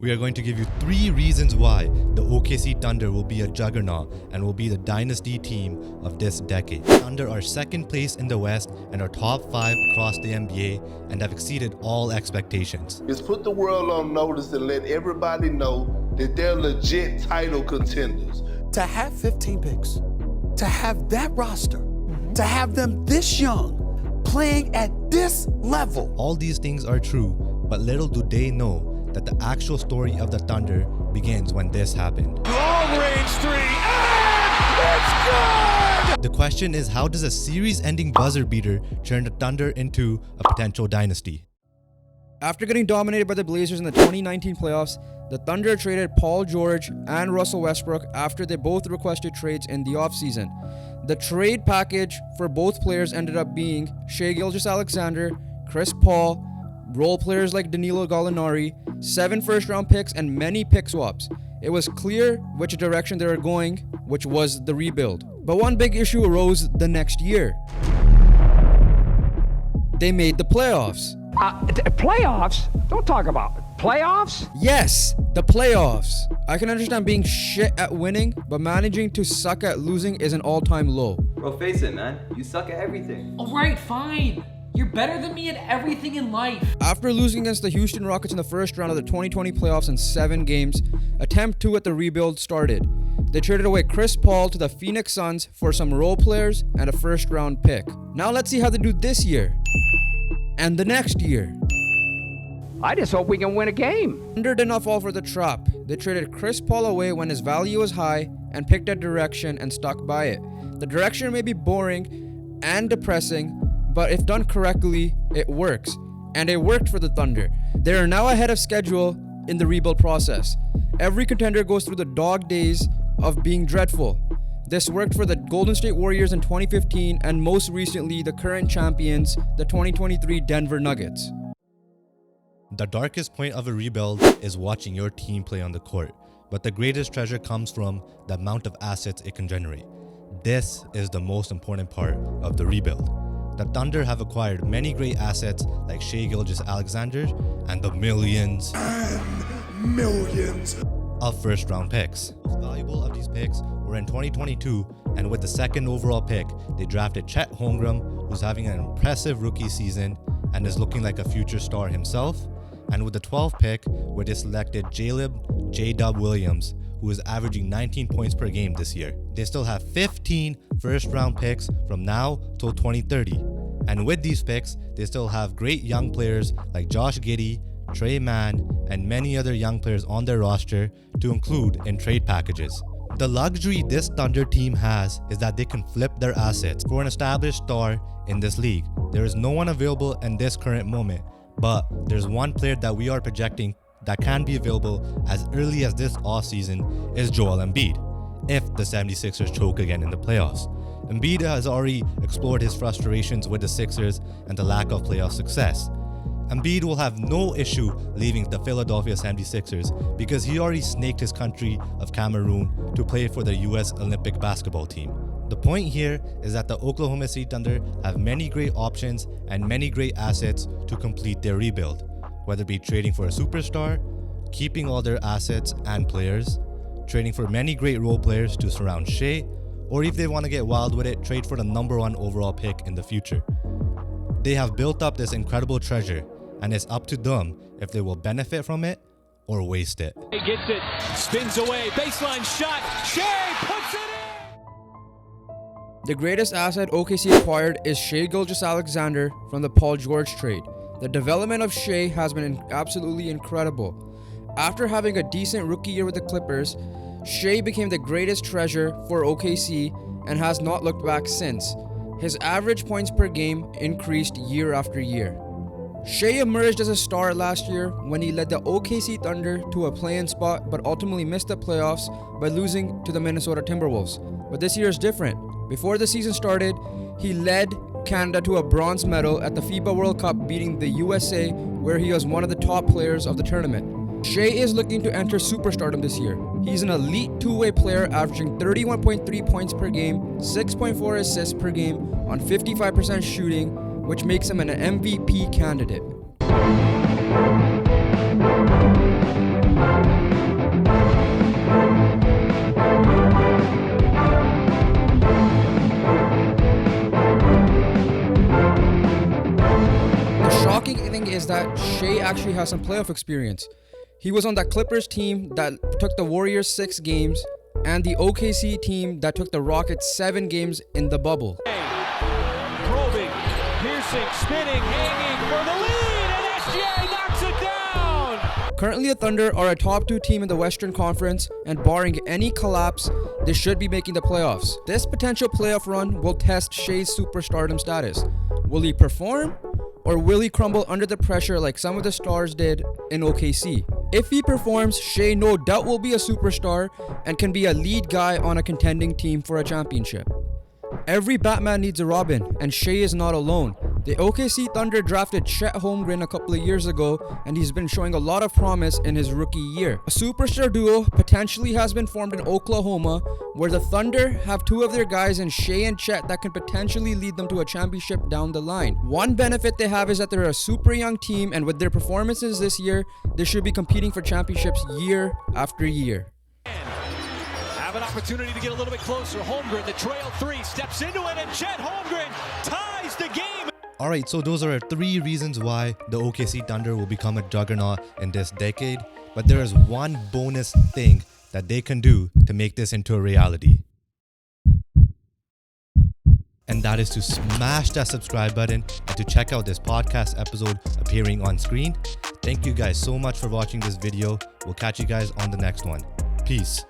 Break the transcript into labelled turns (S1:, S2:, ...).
S1: We are going to give you 3 reasons why the OKC Thunder will be a juggernaut and will be the dynasty team of this decade. Thunder are second place in the West and are top 5 across the NBA and have exceeded all expectations.
S2: Just put the world on notice and let everybody know that they're legit title contenders.
S3: To have 15 picks, to have that roster, to have them this young, playing at this level.
S1: All these things are true, but little do they know that the actual story of the Thunder begins when this happened.
S4: Long range three, and it's good!
S1: The question is, how does a series-ending buzzer beater turn the Thunder into a potential dynasty?
S5: After getting dominated by the Blazers in the 2019 playoffs, the Thunder traded Paul George and Russell Westbrook after they both requested trades in the offseason. The trade package for both players ended up being Shai Gilgeous-Alexander, Chris Paul, role players like Danilo Gallinari, 7 first-round picks, and many pick swaps. It was clear which direction they were going, which was the rebuild. But one big issue arose the next year. They made the playoffs.
S6: Playoffs? Don't talk about it. Playoffs?
S5: Yes, the playoffs. I can understand being shit at winning, but managing to suck at losing is an all-time low.
S7: Bro, face it, man. You suck at everything.
S8: Alright, fine. You're better than me at everything in life.
S5: After losing against the Houston Rockets in the first round of the 2020 playoffs in 7 games, attempt 2 at the rebuild started. They traded away Chris Paul to the Phoenix Suns for some role players and a first-round pick. Now let's see how they do this year and the next year.
S6: I just hope we can win a game.
S5: Thunder did not fall for the trap. They traded Chris Paul away when his value was high and picked a direction and stuck by it. The direction may be boring and depressing, but if done correctly, it works. And it worked for the Thunder. They are now ahead of schedule in the rebuild process. Every contender goes through the dog days of being dreadful. This worked for the Golden State Warriors in 2015 and most recently the current champions, the 2023 Denver Nuggets.
S1: The darkest point of a rebuild is watching your team play on the court, but the greatest treasure comes from the amount of assets it can generate. This is the most important part of the rebuild. The Thunder have acquired many great assets like Shai Gilgeous-Alexander and the millions of first-round picks. The most valuable of these picks were in 2022, and with the 2nd overall pick, they drafted Chet Holmgren, who's having an impressive rookie season and is looking like a future star himself. And with the 12th pick, where they selected J-Dub Williams, who is averaging 19 points per game this year. They still have 15 first-round picks from now till 2030. And with these picks, they still have great young players like Josh Giddey, Trey Mann, and many other young players on their roster to include in trade packages. The luxury this Thunder team has is that they can flip their assets for an established star in this league. There is no one available in this current moment, but there's one player that we are projecting that can be available as early as this offseason is Joel Embiid, if the 76ers choke again in the playoffs. Embiid has already explored his frustrations with the Sixers and the lack of playoff success. Embiid will have no issue leaving the Philadelphia 76ers because he already snaked his country of Cameroon to play for the US Olympic basketball team. The point here is that the Oklahoma City Thunder have many great options and many great assets to complete their rebuild, whether it be trading for a superstar, keeping all their assets and players, trading for many great role players to surround Shai, or if they want to get wild with it, trade for the #1 overall pick in the future. They have built up this incredible treasure, and it's up to them if they will benefit from it or waste it.
S4: He gets it, spins away, baseline shot, Shai puts it in!
S5: The greatest asset OKC acquired is Shai Gilgeous-Alexander from the Paul George trade. The development of Shai has been absolutely incredible. After having a decent rookie year with the Clippers, Shai became the greatest treasure for OKC and has not looked back since. His average points per game increased year after year. Shai emerged as a star last year when he led the OKC Thunder to a play-in spot but ultimately missed the playoffs by losing to the Minnesota Timberwolves. But this year is different. Before the season started, he led Canada to a bronze medal at the FIBA World Cup, beating the USA, where he was one of the top players of the tournament. Shai is looking to enter superstardom this year. He's an elite two-way player averaging 31.3 points per game, 6.4 assists per game on 55% shooting, which makes him an MVP candidate. Shai actually has some playoff experience. He was on that Clippers team that took the Warriors 6 games and the OKC team that took the Rockets 7 games in the bubble.
S4: Probing, piercing, spinning, hanging for the lead, and SGA knocks it down!
S5: Currently, the Thunder are a top 2 team in the Western Conference, and barring any collapse, they should be making the playoffs. This potential playoff run will test Shai's superstardom status. Will he perform, or will he crumble under the pressure like some of the stars did in OKC? If he performs, Shai no doubt will be a superstar and can be a lead guy on a contending team for a championship. Every Batman needs a Robin, and Shai is not alone. The OKC Thunder drafted Chet Holmgren a couple of years ago, and he's been showing a lot of promise in his rookie year. A superstar duo potentially has been formed in Oklahoma, where the Thunder have 2 of their guys in Shai and Chet that can potentially lead them to a championship down the line. One benefit they have is that they're a super young team, and with their performances this year, they should be competing for championships year after year.
S4: Have an opportunity to get a little bit closer. Holmgren, the trail 3, steps into it, and Chet Holmgren ties the game.
S1: Alright, so those are 3 reasons why the OKC Thunder will become a juggernaut in this decade. But there is one bonus thing that they can do to make this into a reality. And that is to smash that subscribe button and to check out this podcast episode appearing on screen. Thank you guys so much for watching this video. We'll catch you guys on the next one. Peace.